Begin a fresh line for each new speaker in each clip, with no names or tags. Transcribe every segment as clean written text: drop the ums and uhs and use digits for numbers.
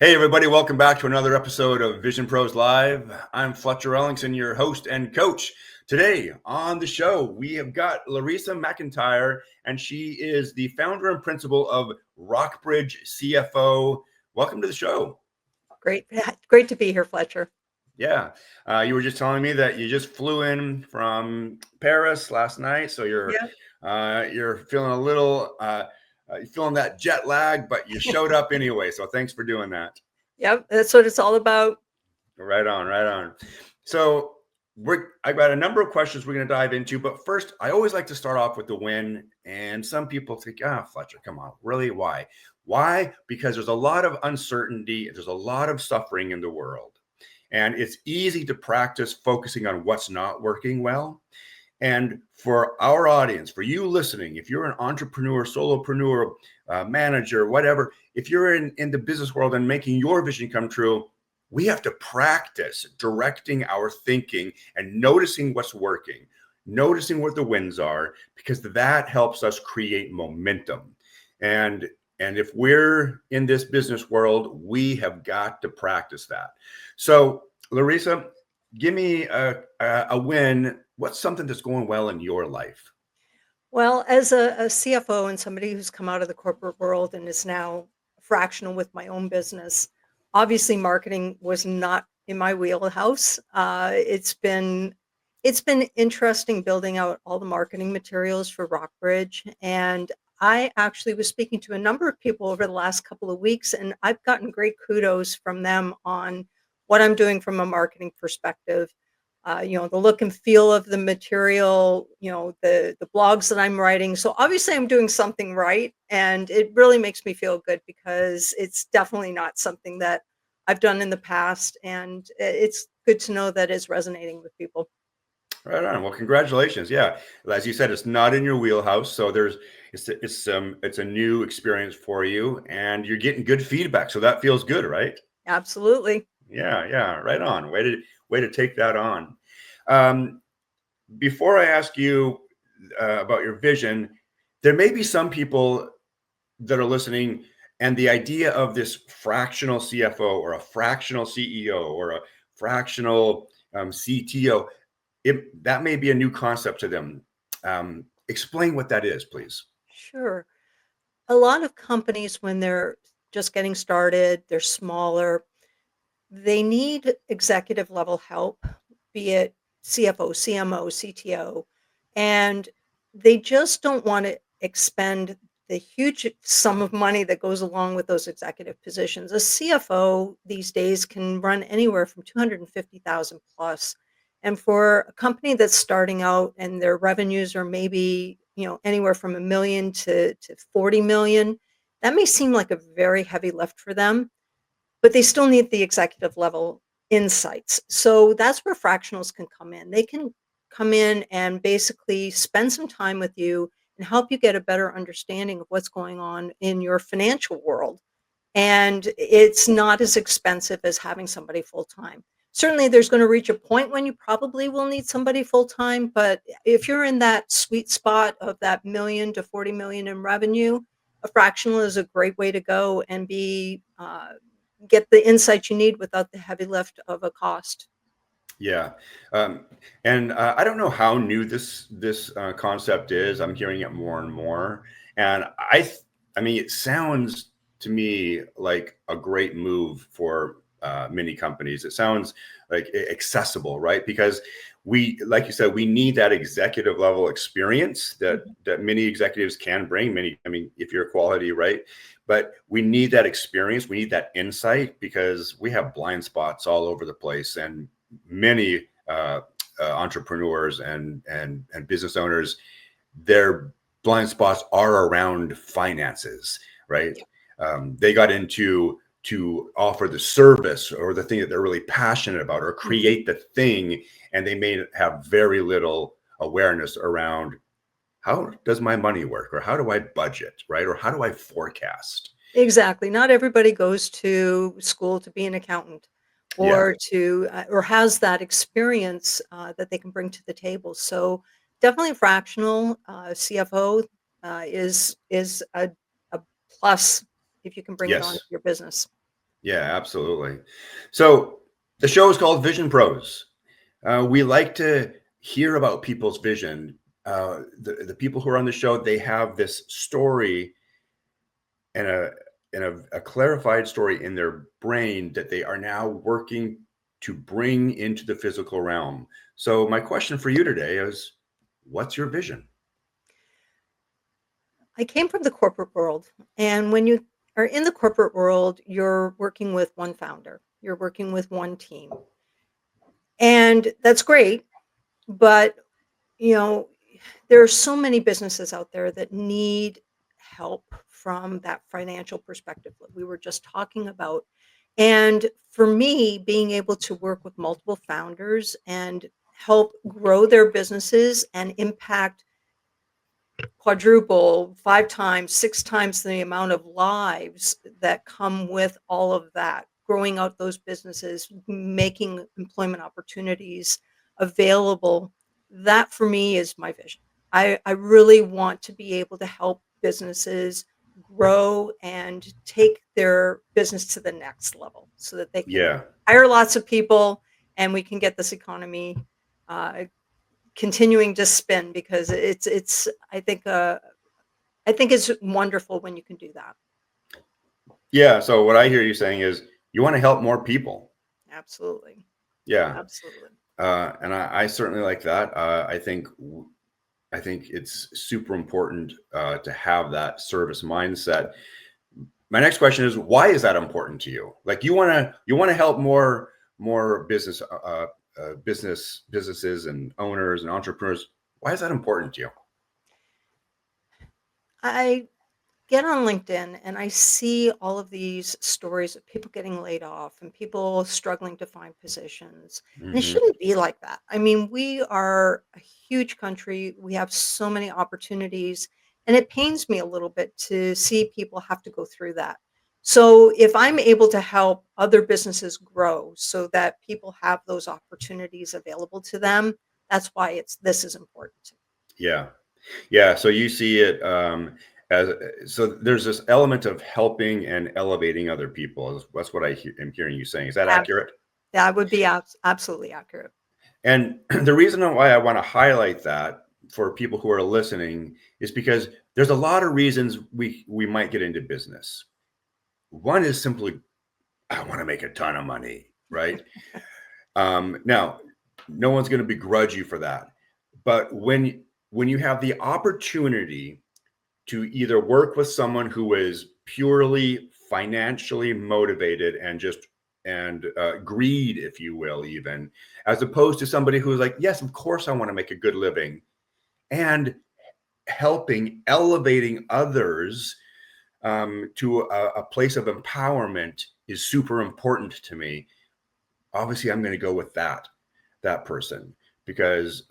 Hey, everybody, welcome back to another episode of Vision Pros Live. I'm Fletcher Ellingson, your host and coach. Today on the show, we have got Larissa McIntyre, and she is the founder and principal of Rockbridge CFO. Welcome to the show.
Great, great to be here, Fletcher.
Yeah, you were just telling me that you just flew in from Paris last night, so
Yeah.
you're feeling a little you're feeling that jet lag, but you showed up anyway. So thanks for doing that.
Yep, that's what it's all about.
Right on, right on. So I've got a number of questions we're going to dive into, but first, I always like to start off with the win. And some people think, Fletcher, come on, really? Why? Why? Because there's a lot of uncertainty, there's a lot of suffering in the world. And it's easy to practice focusing on what's not working well. And for our audience, for you listening, if you're an entrepreneur, solopreneur, manager, whatever, if you're in the business world and making your vision come true, we have to practice directing our thinking and noticing what's working, noticing what the wins are, because that helps us create momentum. And if we're in this business world, we have got to practice that. So, Larissa, give me a win. What's something that's going well in your life?
Well, as a CFO and somebody who's come out of the corporate world and is now fractional with my own business, obviously marketing was not in my wheelhouse. It's been interesting building out all the marketing materials for Rockbridge, and I actually was speaking to a number of people over the last couple of weeks, and I've gotten great kudos from them on what I'm doing from a marketing perspective. The look and feel of the material, the blogs that I'm writing. So obviously I'm doing something right, and it really makes me feel good because it's definitely not something that I've done in the past, and it's good to know that it's resonating with people.
Right on. Well, congratulations. Yeah, as you said, it's not in your wheelhouse, so it's a new experience for you, and you're getting good feedback, so that feels good, right?
Absolutely.
Yeah, yeah, right on. Way to take that on. Um, Before I ask you about your vision, there may be some people that are listening, and the idea of this fractional CFO or a fractional CEO or a fractional CTO, that may be a new concept to them. Explain what that is, please.
Sure. A lot of companies, when they're just getting started, they're smaller, they need executive level help, be it CFO, CMO, CTO, and they just don't want to expend the huge sum of money that goes along with those executive positions. A CFO these days can run anywhere from 250,000 plus. And for a company that's starting out and their revenues are maybe, anywhere from a million to 40 million, that may seem like a very heavy lift for them, but they still need the executive level insights. So that's where fractionals can come in. They can come in and basically spend some time with you and help you get a better understanding of what's going on in your financial world. And it's not as expensive as having somebody full time. Certainly, there's going to reach a point when you probably will need somebody full time. But if you're in that sweet spot of that million to 40 million in revenue, a fractional is a great way to go and get the insight you need without the heavy lift of a cost.
Yeah, um, and I don't know how new this concept is. I'm hearing it more and more, and I mean, it sounds to me like a great move for many companies. It sounds like accessible, right? Because like you said, we need that executive level experience
Mhm.
that many executives can bring. I mean, if you're quality, right? But we need that experience. We need that insight because we have blind spots all over the place, and many entrepreneurs and business owners, their blind spots are around finances, right?
Yeah.
They got into to offer the service or the thing that they're really passionate about or
Mhm.
create the thing, and they may have very little awareness around how does my money work or how do I budget, right? Or how do I forecast?
Exactly. Not everybody goes to school to be an accountant
Yeah.
or has that experience that they can bring to the table. So definitely fractional CFO is a plus if you can bring it on to
Yes.
your business.
Yeah, absolutely. So the show is called Vision Pros. We like to hear about people's vision. The people who are on the show, they have this story and a clarified story in their brain that they are now working to bring into the physical realm. So my question for you today is, what's your vision?
I came from the corporate world, and when you are in the corporate world, you're working with one founder, you're working with one team, and that's great. But you know, there are so many businesses out there that need help from that financial perspective that we were just talking about. And for me, being able to work with multiple founders and help grow their businesses and impact quadruple, 5 times, 6 times the amount of lives that come with all of that, growing out those businesses, making employment opportunities available. That for me is my vision. I really want to be able to help businesses grow and take their business to the next level so that they can
Yeah,
hire lots of people and we can get this economy uh, continuing to spin because it's I think it's wonderful when you can do that.
yeah. So what I hear you saying is you want to help more people.
Absolutely.
Yeah,
Absolutely.
and I certainly like that. I think it's super important to have that service mindset. My next question is, why is that important to you? Like you want to help more businesses and owners and entrepreneurs. Why is that important to you?
I get on LinkedIn and I see all of these stories of people getting laid off and people struggling to find positions. And it
Hmm.
shouldn't be like that. I mean, we are a huge country. We have so many opportunities. And it pains me a little bit to see people have to go through that. So if I'm able to help other businesses grow so that people have those opportunities available to them, that's why this is important to me.
Yeah, yeah. So you see it as so. There's this element of helping and elevating other people. That's what am hearing you saying. Is that
Abs-
accurate?
That would be absolutely accurate.
And the reason why I want to highlight that for people who are listening is because there's a lot of reasons we might get into business. One is simply I want to make a ton of money, right? Now, no one's going to begrudge you for that, but when you have the opportunity to either work with someone who is purely financially motivated and just and greed, if you will, even as opposed to somebody who's like, yes, of course, I want to make a good living and helping elevating others to a place of empowerment is super important to me. Obviously, I'm going to go with that person because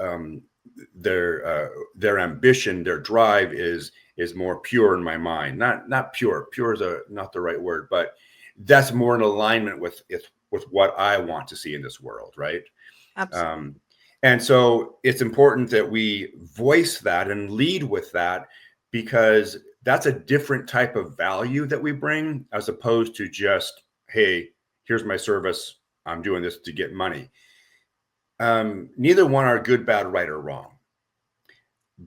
their ambition, their drive is more pure in my mind. Not pure. Pure is not the right word, but that's more in alignment with what I want to see in this world, right?
Absolutely.
Um, and so it's important that we voice that and lead with that because that's a different type of value that we bring as opposed to just, hey, here's my service. I'm doing this to get money. Neither one are good, bad, right, or wrong.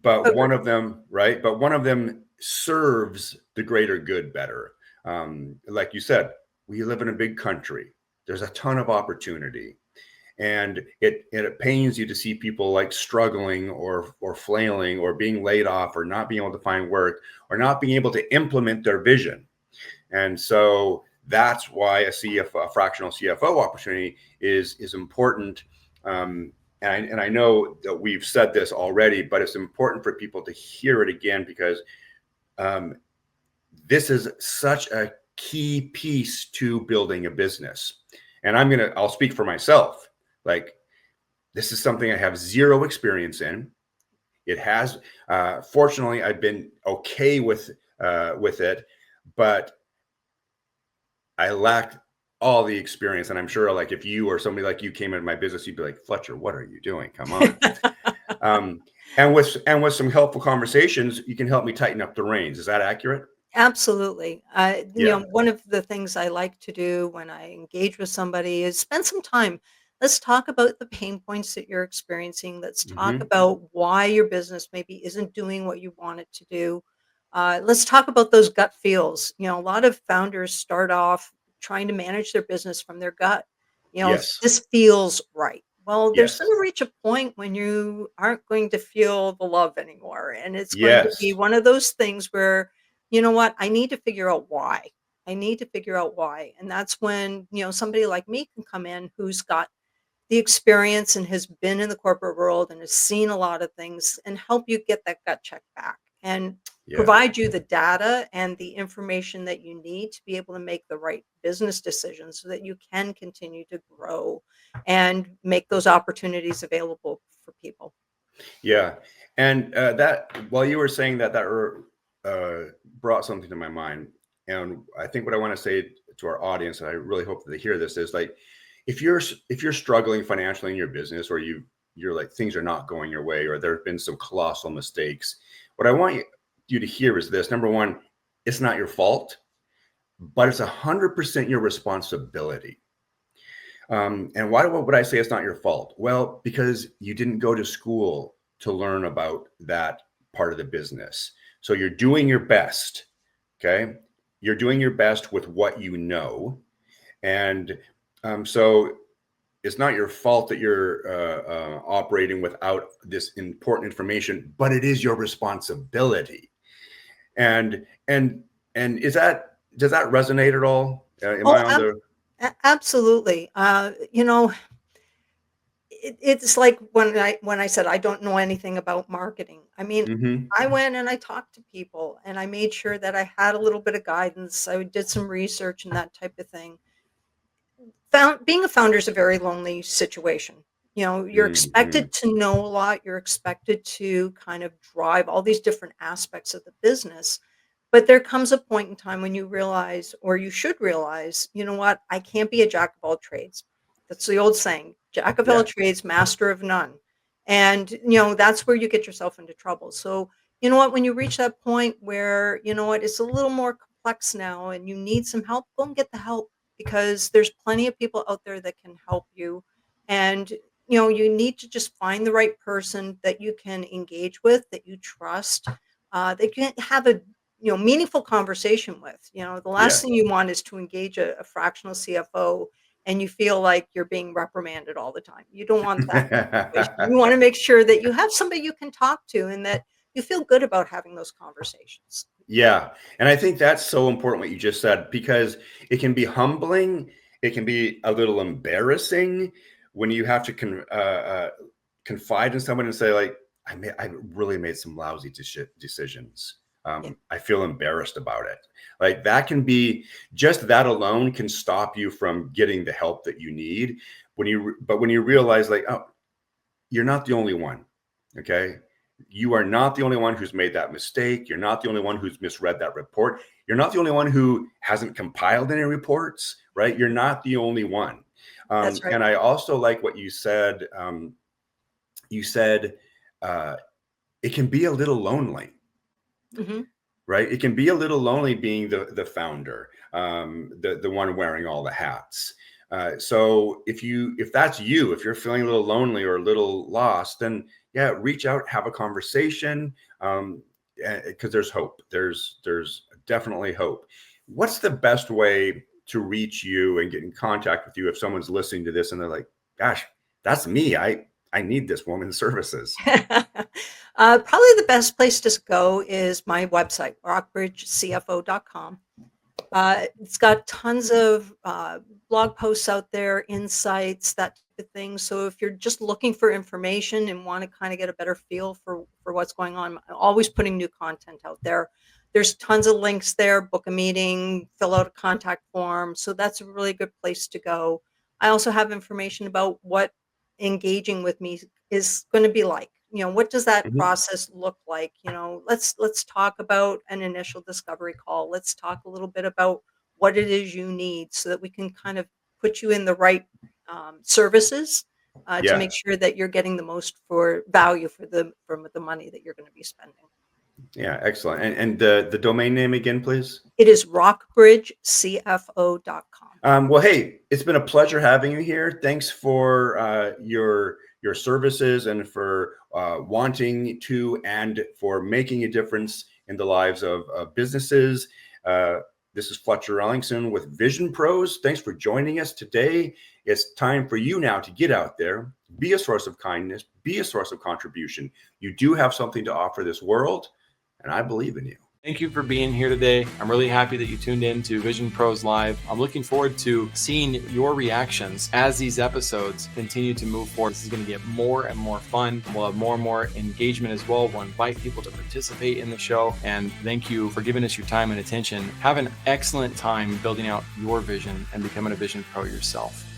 But one
Agreed.
of them, right? But one of them serves the greater good better. Like you said, we live in a big country. There's a ton of opportunity and it pains you to see people like struggling or flailing or being laid off or not being able to find work or not being able to implement their vision. And so that's why a fractional CFO opportunity is important. And I know that we've said this already, but it's important for people to hear it again because um, this is such a key piece to building a business. And I'll speak for myself. Like this is something I have zero experience in. It has, fortunately, I've been okay with it, but I lacked all the experience. And I'm sure, like, if you or somebody like you came into my business, you'd be like, Fletcher, what are you doing? Come on. Um, and with some helpful conversations, you can help me tighten up the reins. Is that accurate?
Absolutely.
Yeah.
One of the things I like to do when I engage with somebody is spend some time. Let's talk about the pain points that you're experiencing. Let's talk
Hmm.
about why your business maybe isn't doing what you want it to do. Let's talk about those gut feels. A lot of founders start off trying to manage their business from their gut.
Yes.
This feels right. Well, there's going
Yes.
to reach a point when you aren't going to feel the love anymore. And it's going to be
Yes.
one of those things where you know what? I need to figure out why. I need to figure out why. And that's when, somebody like me can come in who's got the experience and has been in the corporate world and has seen a lot of things and help you get that gut check back and
Yeah.
provide you the data and the information that you need to be able to make the right business decisions so that you can continue to grow and make those opportunities available for people.
Yeah. And that, while you were saying that, brought something to my mind. And I think what I want to say to our audience, and I really hope that they hear this, is like, if you're struggling financially in your business, or you're like, things are not going your way, or there have been some colossal mistakes, what I want you to hear is this. Number one, it's not your fault, but it's 100% your responsibility. And why would I say it's not your fault? Well, because you didn't go to school to learn about that part of the business. So you're doing your best. Okay. You're doing your best with what you know. And so it's not your fault that you're operating without this important information, but it is your responsibility. And, and, and does that resonate at all? Am I
Oh,
on the,
absolutely. It's like when I said I don't know anything about marketing. I mean,
Mhm.
I went and I talked to people and I made sure that I had a little bit of guidance. I did some research and that type of thing. Being a founder is a very lonely situation. You're
Mhm.
expected to know a lot. You're expected to kind of drive all these different aspects of the business. But there comes a point in time when you realize, or you should realize, you know what? I can't be a jack of all trades. That's the old saying, jack of all
Yeah.
trades, master of none. And, that's where you get yourself into trouble. So, you know what? When you reach that point where, it's a little more complex now and you need some help, go and get the help because there's plenty of people out there that can help you. And, you need to just find the right person that you can engage with, that you trust, that you can have a meaningful conversation with. The last
Yeah.
thing you want is to engage a fractional CFO and you feel like you're being reprimanded all the time. You don't want that situation. You want to make sure that you have somebody you can talk to and that you feel good about having those conversations.
Yeah, and I think that's so important what you just said, because it can be humbling, it can be a little embarrassing when you have to confide in someone and say like, I really made some lousy decisions.
Yeah,
I feel embarrassed about it. Like that can be, just that alone can stop you from getting the help that you need. But when you realize like, oh, you're not the only one. Okay. You are not the only one who's made that mistake. You're not the only one who's misread that report. You're not the only one who hasn't compiled any reports, right? You're not the only one.
that's right.
And I also like what you said. You said uh, it can be a little lonely,
Hmm.
right? It can be a little lonely being the founder, the one wearing all the hats. So if that's you, if you're feeling a little lonely or a little lost, then yeah, reach out, have a conversation, because there's hope. There's definitely hope. What's the best way to reach you and get in contact with you if someone's listening to this and they're like, "Gosh, that's me. I need this woman's services."
Probably the best place to go is my website, rockbridgecfo.com. It's got tons of blog posts out there, insights, that type of thing. So if you're just looking for information and want to kind of get a better feel for what's going on, I'm always putting new content out there. There's tons of links there. Book a meeting, fill out a contact form. So that's a really good place to go. I also have information about what engaging with me is going to be like. What does that
Mhm.
process look like? Let's talk about an initial discovery call. Let's talk a little bit about what it is you need so that we can kind of put you in the right services to
Yeah.
make sure that you're getting the most for value from the money that you're going to be spending.
Yeah, excellent. And the domain name again, please.
It is rockbridgecfo.com.
Well, hey, it's been a pleasure having you here. Thanks for your services and for wanting to and for making a difference in the lives of businesses. This is Fletcher Ellingson with Vision Pros. Thanks for joining us today. It's time for you now to get out there, be a source of kindness, be a source of contribution. You do have something to offer this world, and I believe in you.
Thank you for being here today. I'm really happy that you tuned in to Vision Pros Live. I'm looking forward to seeing your reactions as these episodes continue to move forward. This is going to get more and more fun. We'll have more and more engagement as well. We'll invite people to participate in the show. And thank you for giving us your time and attention. Have an excellent time building out your vision and becoming a Vision Pro yourself.